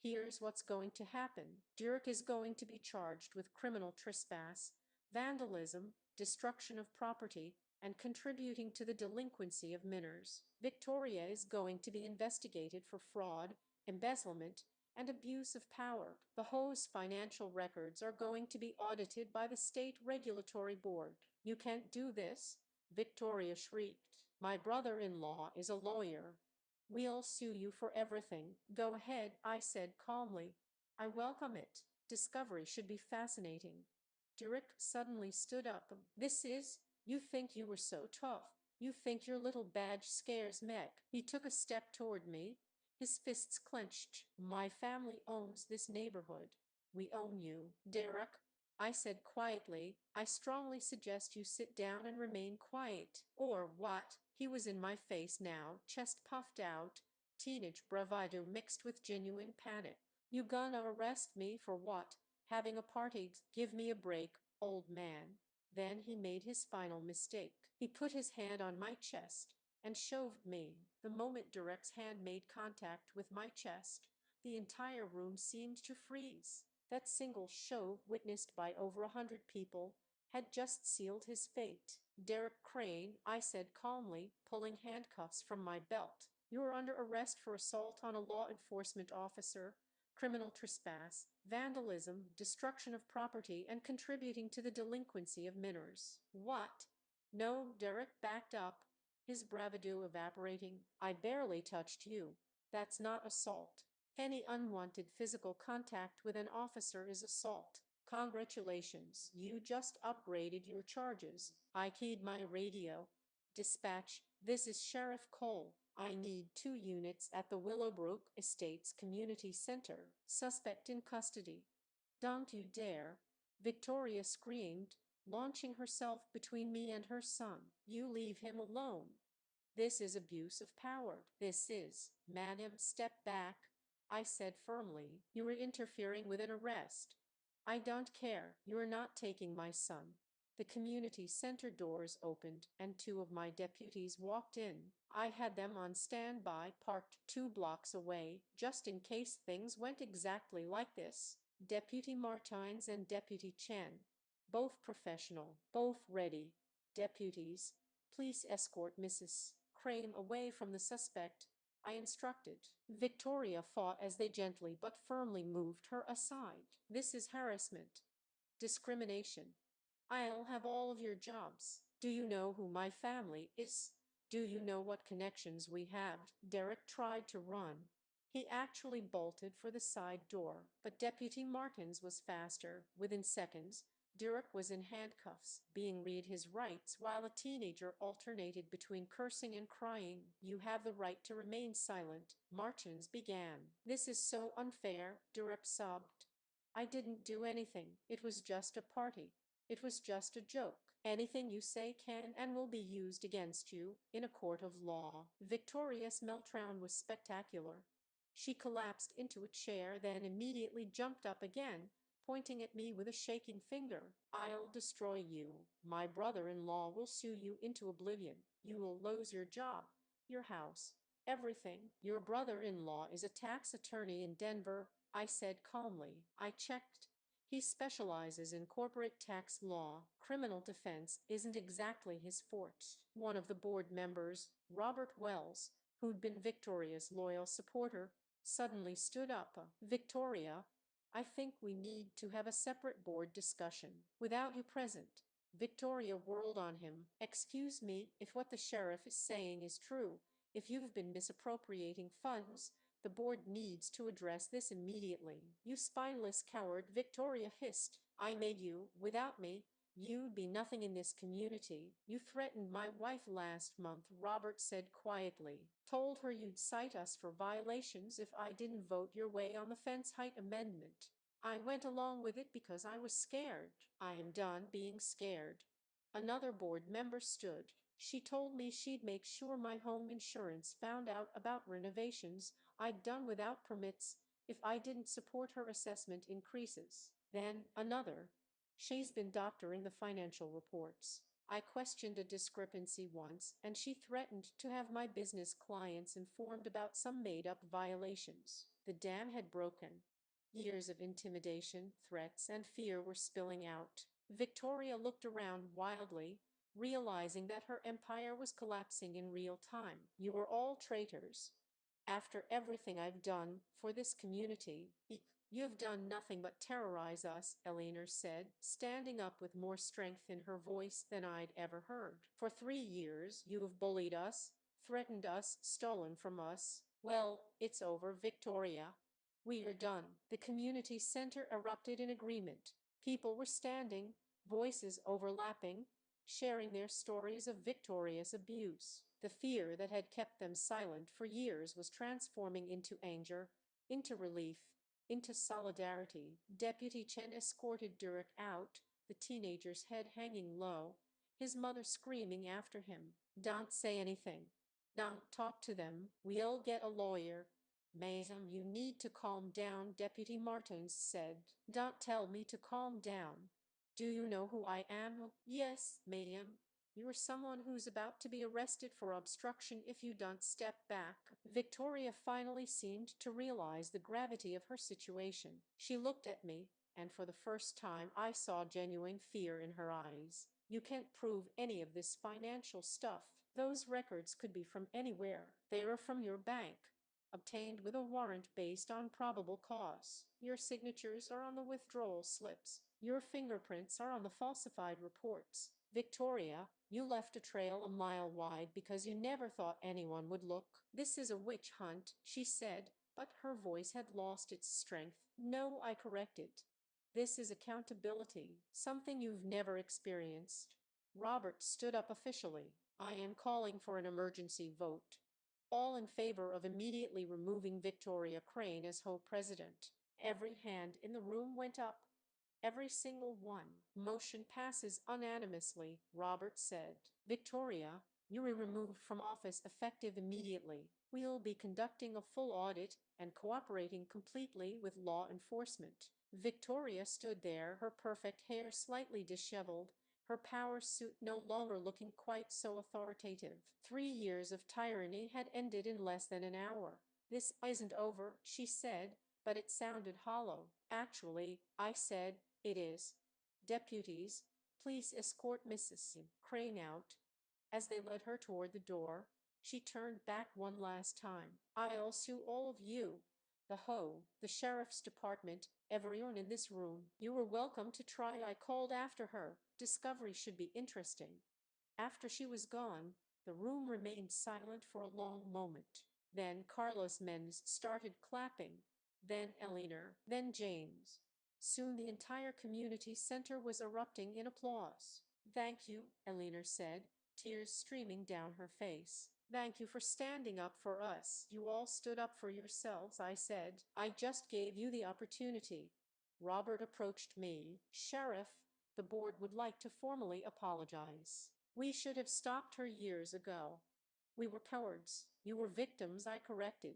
S1: Here's what's going to happen. Dirk is going to be charged with criminal trespass, vandalism, destruction of property, and contributing to the delinquency of minors. Victoria is going to be investigated for fraud, embezzlement, and abuse of power. The HOA's financial records are going to be audited by the state regulatory board. You can't do this, Victoria shrieked. My brother-in-law is a lawyer. We'll sue you for everything. Go ahead, I said calmly. I welcome it. Discovery should be fascinating. Derek suddenly stood up. You think you were so tough. You think your little badge scares Meg. He took a step toward me, his fists clenched. My family owns this neighborhood. We own you, Derek, I said quietly. I strongly suggest you sit down and remain quiet. Or what? He was in my face now, chest puffed out, teenage bravado mixed with genuine panic. You gonna arrest me for what? Having a party? Give me a break, old man. Then he made his final mistake. He put his hand on my chest and shoved me. The moment Derek's hand made contact with my chest, the entire room seemed to freeze. That single shove, witnessed by over 100 people, had just sealed his fate. Derek Crane, I said calmly, pulling handcuffs from my belt. You are under arrest for assault on a law enforcement officer, criminal trespass, vandalism, destruction of property, and contributing to the delinquency of minors. What? No, Derek backed up, his bravado evaporating. I barely touched you. That's not assault. Any unwanted physical contact with an officer is assault. Congratulations, you just upgraded your charges. I keyed my radio. Dispatch, this is Sheriff Cole. I need 2 units at the Willowbrook Estates Community Center. Suspect in custody. Don't you dare! Victoria screamed, launching herself between me and her son. You leave him alone. This is abuse of power. This is, madam, step back, I said firmly. You are interfering with an arrest. I don't care. You are not taking my son. The community center doors opened and 2 of my deputies walked in. I had them on standby, parked 2 blocks away, just in case things went exactly like this. Deputy Martins and Deputy Chen, both professional, both ready. Deputies, please escort Mrs. Crane away from the suspect, I instructed. Victoria fought as they gently but firmly moved her aside. This is harassment. Discrimination. I'll have all of your jobs. Do you know who my family is? Do you know what connections we have? Derek tried to run. He actually bolted for the side door, but Deputy Martins was faster. Within seconds, Derek was in handcuffs, being read his rights while a teenager alternated between cursing and crying. You have the right to remain silent, Martins began. This is so unfair, Derek sobbed. I didn't do anything. It was just a party. It was just a joke. Anything you say can and will be used against you in a court of law. Victoria's meltdown was spectacular. She collapsed into a chair, then immediately jumped up again, pointing at me with a shaking finger. I'll destroy you. My brother-in-law will sue you into oblivion. You will lose your job, your house, everything. Your brother-in-law is a tax attorney in Denver, I said calmly. I checked. He specializes in corporate tax law. Criminal defense isn't exactly his forte. One of the board members, Robert Wells, who'd been Victoria's loyal supporter, suddenly stood up. Victoria, I think we need to have a separate board discussion. Without you present. Victoria whirled on him. Excuse me, if what the sheriff is saying is true, if you've been misappropriating funds, the board needs to address this immediately. You spineless coward, Victoria hissed. I made you. Without me, you'd be nothing in this community. You threatened my wife last month, Robert said quietly. Told her you'd cite us for violations if I didn't vote your way on the fence height amendment. I went along with it because I was scared. I am done being scared. Another board member stood. She told me she'd make sure my home insurance found out about renovations I'd done without permits if I didn't support her assessment increases. Then another. She's been doctoring the financial reports. I questioned a discrepancy once, and she threatened to have my business clients informed about some made-up violations. The dam had broken. Years of intimidation, threats, and fear were spilling out. Victoria looked around wildly, realizing that her empire was collapsing in real time. You are all traitors. After everything I've done for this community, you have done nothing but terrorize us, Eleanor said, standing up with more strength in her voice than I'd ever heard. For 3 years, you have bullied us, threatened us, stolen from us. Well, it's over, Victoria. We are done. The community center erupted in agreement. People were standing, voices overlapping, sharing their stories of Victoria's abuse. The fear that had kept them silent for years was transforming into anger, into relief, into solidarity. Deputy Chen escorted Durek out, the teenager's head hanging low, his mother screaming after him. Don't say anything. Don't talk to them. We'll get a lawyer. Madam, you need to calm down, Deputy Martins said. Don't tell me to calm down. Do you know who I am? Yes, madam. You are someone who's about to be arrested for obstruction if you don't step back. Victoria finally seemed to realize the gravity of her situation. She looked at me, and for the first time I saw genuine fear in her eyes. You can't prove any of this financial stuff. Those records could be from anywhere. They are from your bank, obtained with a warrant based on probable cause. Your signatures are on the withdrawal slips. Your fingerprints are on the falsified reports. Victoria, you left a trail a mile wide because you never thought anyone would look. This is a witch hunt, she said, but her voice had lost its strength. No, I corrected. This is accountability, something you've never experienced. Robert stood up officially. I am calling for an emergency vote. all in favor of immediately removing Victoria Crane as HOA president. Every hand in the room went up. Every single one. Motion passes unanimously, Robert said. Victoria, you are removed from office effective immediately. We'll be conducting a full audit and cooperating completely with law enforcement. Victoria stood there, her perfect hair slightly disheveled, her power suit no longer looking quite so authoritative. 3 years of tyranny had ended in less than an hour. This isn't over, she said, but it sounded hollow. Actually, I said, it is. Deputies, please escort Mrs. Crane out. As they led her toward the door, she turned back one last time. I'll sue all of you. The HO, the sheriff's department, everyone in this room. You were welcome to try, I called after her. Discovery should be interesting. After she was gone, the room remained silent for a long moment. Then Carlos Menz started clapping, then Eleanor, then James. Soon the entire community center was erupting in applause. Thank you, Eleanor said, tears streaming down her face. Thank you for standing up for us. You all stood up for yourselves, I said. I just gave you the opportunity. Robert approached me. Sheriff, the board would like to formally apologize. We should have stopped her years ago. We were cowards. You were victims, I corrected.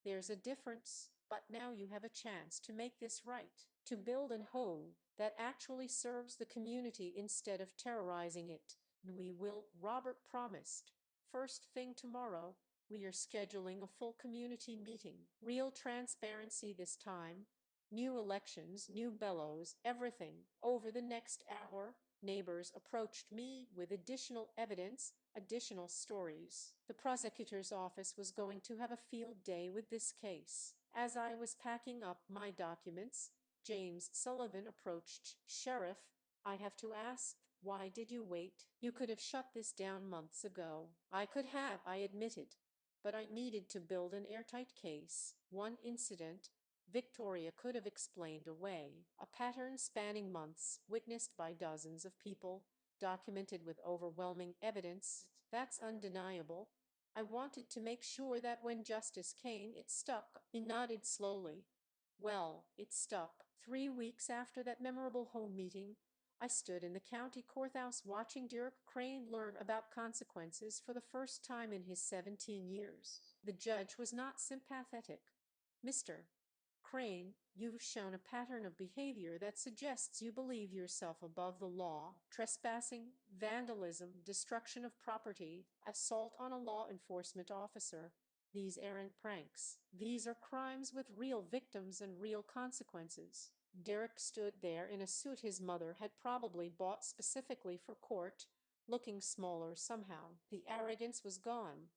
S1: There's a difference, but now you have a chance to make this right, to build a home that actually serves the community instead of terrorizing it. We will, Robert promised. First thing tomorrow, we are scheduling a full community meeting. Real transparency this time. New elections, new bellows, everything. Over the next hour, neighbors approached me with additional evidence, additional stories. The prosecutor's office was going to have a field day with this case. As I was packing up my documents, James Sullivan approached. Sheriff, I have to ask, why did you wait? You could have shut this down months ago. I could have, I admitted. But I needed to build an airtight case. One incident, Victoria could have explained away. A pattern spanning months, witnessed by dozens of people, documented with overwhelming evidence. That's undeniable. I wanted to make sure that when justice came, it stuck. He nodded slowly. Well, it stuck. 3 weeks after that memorable home meeting, I stood in the county courthouse watching Derek Crane learn about consequences for the first time in his 17 years. The judge was not sympathetic. Mr. Crane, you've shown a pattern of behavior that suggests you believe yourself above the law. Trespassing, vandalism, destruction of property, assault on a law enforcement officer. These aren't pranks. These are crimes with real victims and real consequences. Derek stood there in a suit his mother had probably bought specifically for court, looking smaller somehow. The arrogance was gone.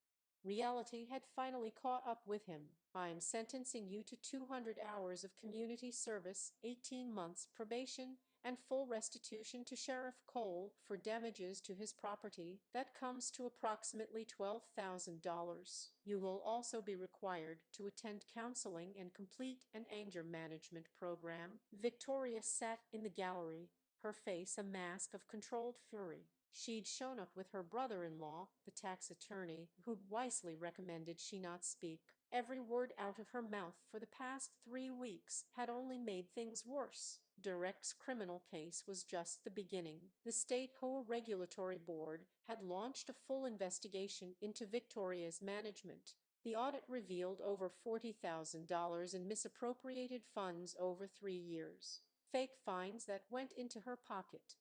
S1: Reality had finally caught up with him. I'm sentencing you to 200 hours of community service, 18 months probation, and full restitution to Sheriff Cole for damages to his property. That comes to approximately $12,000. You will also be required to attend counseling and complete an anger management program. Victoria sat in the gallery, her face a mask of controlled fury. She'd shown up with her brother-in-law, the tax attorney, who'd wisely recommended she not speak. Every word out of her mouth for the past 3 weeks had only made things worse. Direct's criminal case was just the beginning. The state HOA Regulatory Board had launched a full investigation into Victoria's management. The audit revealed over $40,000 in misappropriated funds over 3 years. Fake fines that went into her pocket.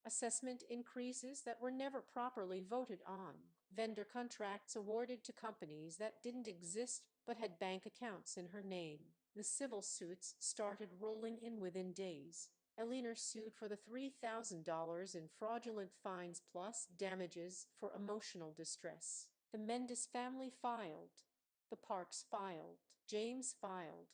S1: Assessment increases that were never properly voted on. Vendor contracts awarded to companies that didn't exist but had bank accounts in her name. The civil suits started rolling in within days. Eleanor sued for the $3,000 in fraudulent fines plus damages for emotional distress. The Mendes family filed. The Parks filed. James filed.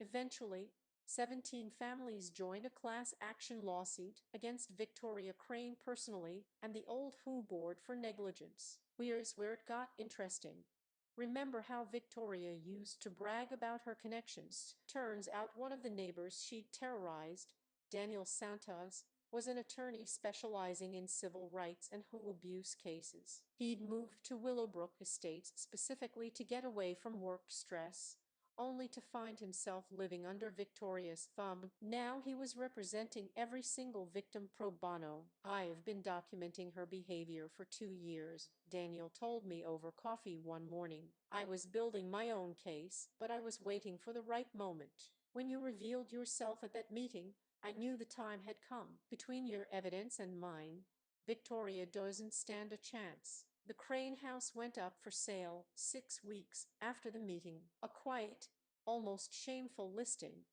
S1: Eventually, 17 families joined a class action lawsuit against Victoria Crane personally and the old HOA board for negligence. Here's where it got interesting. Remember how Victoria used to brag about her connections? Turns out one of the neighbors she'd terrorized, Daniel Santos, was an attorney specializing in civil rights and home abuse cases. He'd moved to Willowbrook Estates specifically to get away from work stress, only to find himself living under Victoria's thumb. Now he was representing every single victim pro bono. "I have been documenting her behavior for 2 years," Daniel told me over coffee one morning. "I was building my own case, but I was waiting for the right moment. When you revealed yourself at that meeting, I knew the time had come. Between your evidence and mine, Victoria doesn't stand a chance." The Crane house went up for sale 6 weeks after the meeting. A quiet, almost shameful listing.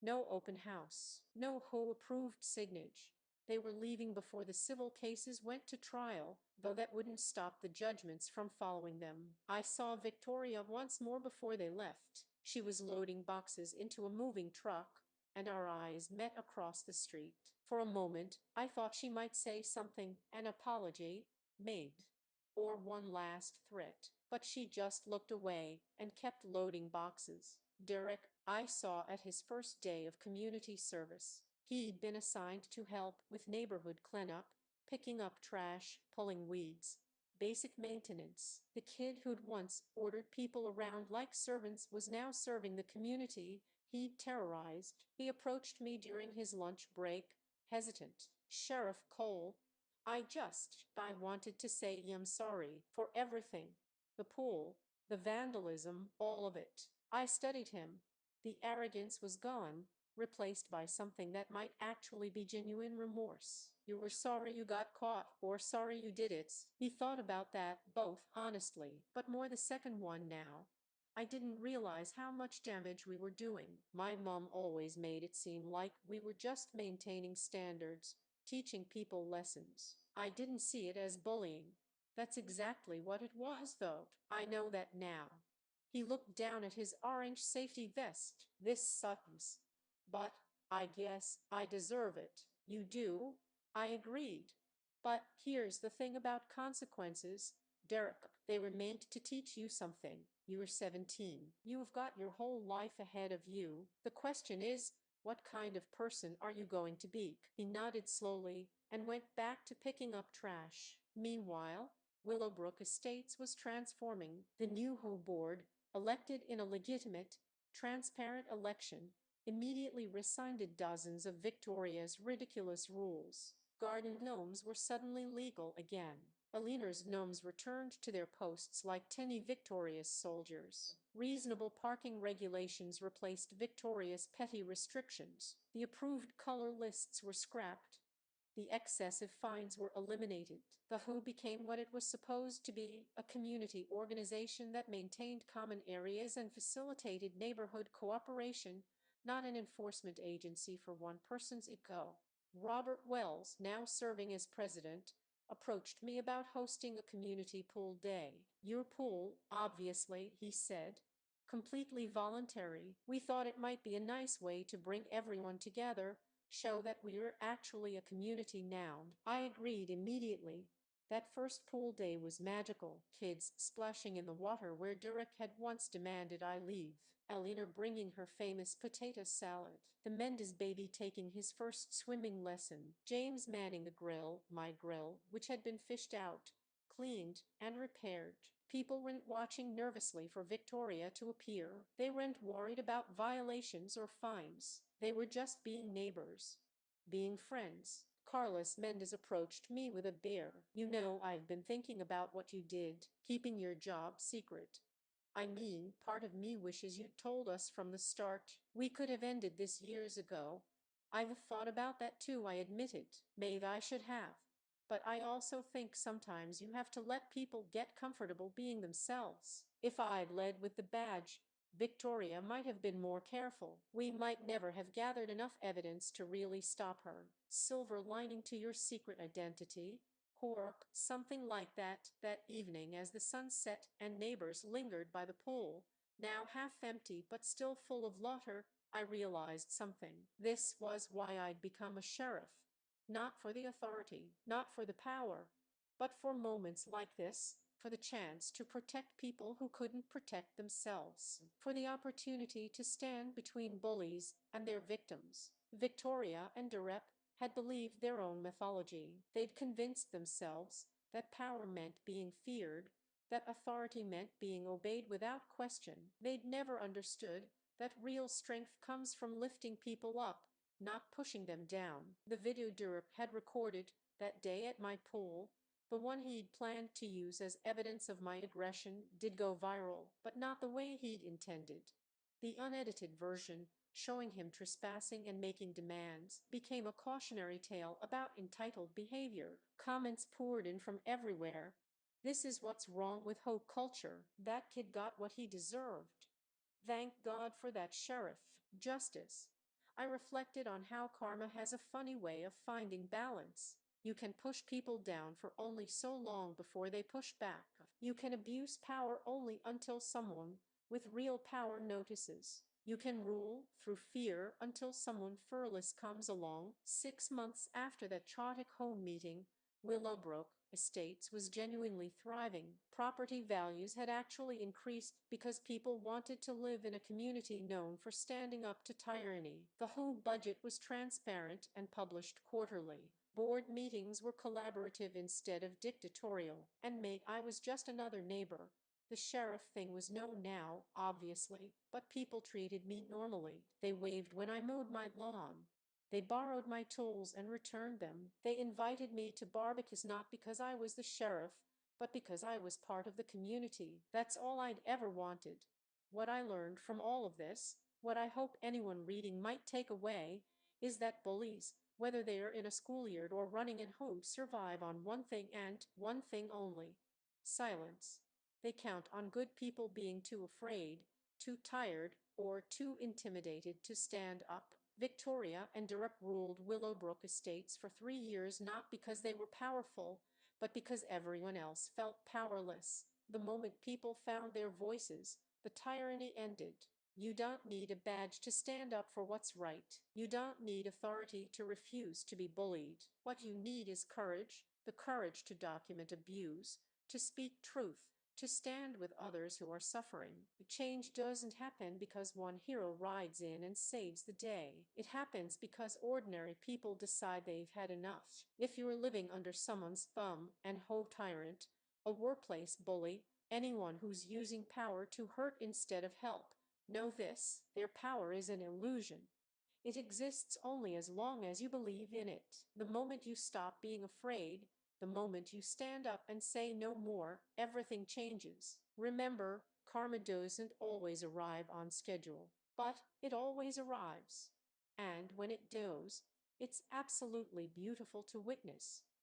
S1: No open house. No HOA-approved signage. They were leaving before the civil cases went to trial, though that wouldn't stop the judgments from following them. I saw Victoria once more before they left. She was loading boxes into a moving truck, and our eyes met across the street. For a moment, I thought she might say something, an apology, made, or one last threat, but she just looked away and kept loading boxes. Derek, I saw at his first day of community service. He'd been assigned to help with neighborhood cleanup, picking up trash, pulling weeds, basic maintenance. The kid who'd once ordered people around like servants was now serving the community he'd terrorized. He approached me during his lunch break, hesitant. "Sheriff Cole, I wanted to say I'm sorry for everything. The pool, the vandalism, all of it." I studied him. The arrogance was gone, replaced by something that might actually be genuine remorse. "You were sorry you got caught, or sorry you did it?" He thought about that, both, honestly, but more the second one now. "I didn't realize how much damage we were doing. My mom always made it seem like we were just maintaining standards, teaching people lessons. I didn't see it as bullying. That's exactly what it was, though. I know that now." He looked down at his orange safety vest. "This sucks. But I guess I deserve it." "You do?" I agreed. "But here's the thing about consequences, Derek. They were meant to teach you something. You were 17. You've got your whole life ahead of you. The question is, what kind of person are you going to be?" He nodded slowly and went back to picking up trash. Meanwhile, Willowbrook Estates was transforming. The new home board, elected in a legitimate, transparent election, immediately rescinded dozens of Victoria's ridiculous rules. Garden gnomes were suddenly legal again. Alina's gnomes returned to their posts like tiny Victoria's soldiers. Reasonable parking regulations replaced Victoria's petty restrictions. The approved color lists were scrapped. The excessive fines were eliminated. The WHO became what it was supposed to be, a community organization that maintained common areas and facilitated neighborhood cooperation, not an enforcement agency for one person's ego. Robert Wells, now serving as president, approached me about hosting a community pool day. "Your pool, obviously," he said. "Completely voluntary. We thought it might be a nice way to bring everyone together, show that we're actually a community now." I agreed immediately. That first pool day was magical. Kids splashing in the water where Derek had once demanded I leave. Alina bringing her famous potato salad. The Mendes baby taking his first swimming lesson. James manning the grill, my grill, which had been fished out, cleaned, and repaired. People weren't watching nervously for Victoria to appear. They weren't worried about violations or fines. They were just being neighbors, being friends. Carlos Mendez approached me with a beer. "You know, I've been thinking about what you did, keeping your job secret. I mean, part of me wishes you'd told us from the start. We could have ended this years ago." "I've thought about that too," I admitted. "Maybe I should have. But I also think sometimes you have to let people get comfortable being themselves. If I'd led with the badge, Victoria might have been more careful. We might never have gathered enough evidence to really stop her." Silver lining to your secret identity, or something like that. That evening, as the sun set and neighbors lingered by the pool, now half empty but still full of laughter, I realized something. This was why I'd become a sheriff. Not for the authority, not for the power, but for moments like this, for the chance to protect people who couldn't protect themselves, for the opportunity to stand between bullies and their victims. Victoria and Derep had believed their own mythology. They'd convinced themselves that power meant being feared, that authority meant being obeyed without question. They'd never understood that real strength comes from lifting people up, not pushing them down. The video Durek had recorded that day at my pool, the one he'd planned to use as evidence of my aggression, did go viral, but not the way he'd intended. The unedited version, showing him trespassing and making demands, became a cautionary tale about entitled behavior. Comments poured in from everywhere. This is what's wrong with Hope culture. That kid got what he deserved. Thank God for that sheriff. Justice. I reflected on how karma has a funny way of finding balance. You can push people down for only so long before they push back. You can abuse power only until someone with real power notices. You can rule through fear until someone fearless comes along. 6 months after that chaotic home meeting, Willowbrook Estates was genuinely thriving. Property values had actually increased because people wanted to live in a community known for standing up to tyranny. The home budget was transparent and published quarterly. Board meetings were collaborative instead of dictatorial. And mate, I was just another neighbor. The sheriff thing was known now, obviously, but people treated me normally. They waved when I mowed my lawn. They borrowed my tools and returned them. They invited me to barbecues not because I was the sheriff, but because I was part of the community. That's all I'd ever wanted. What I learned from all of this, what I hope anyone reading might take away, is that bullies, whether they are in a schoolyard or running in homes, survive on one thing and one thing only: silence. They count on good people being too afraid, too tired, or too intimidated to stand up. Victoria and Durek ruled Willowbrook Estates for 3 years not because they were powerful, but because everyone else felt powerless. The moment people found their voices, the tyranny ended. You don't need a badge to stand up for what's right. You don't need authority to refuse to be bullied. What you need is courage, the courage to document abuse, to speak truth, to stand with others who are suffering. Change doesn't happen because one hero rides in and saves the day. It happens because ordinary people decide they've had enough. If you're living under someone's thumb and tyrant, a workplace bully, anyone who's using power to hurt instead of help, know this: their power is an illusion. It exists only as long as you believe in it. The moment you stop being afraid, the moment you stand up and say no more, everything changes. Remember, karma doesn't always arrive on schedule, but it always arrives. And when it does, it's absolutely beautiful to witness.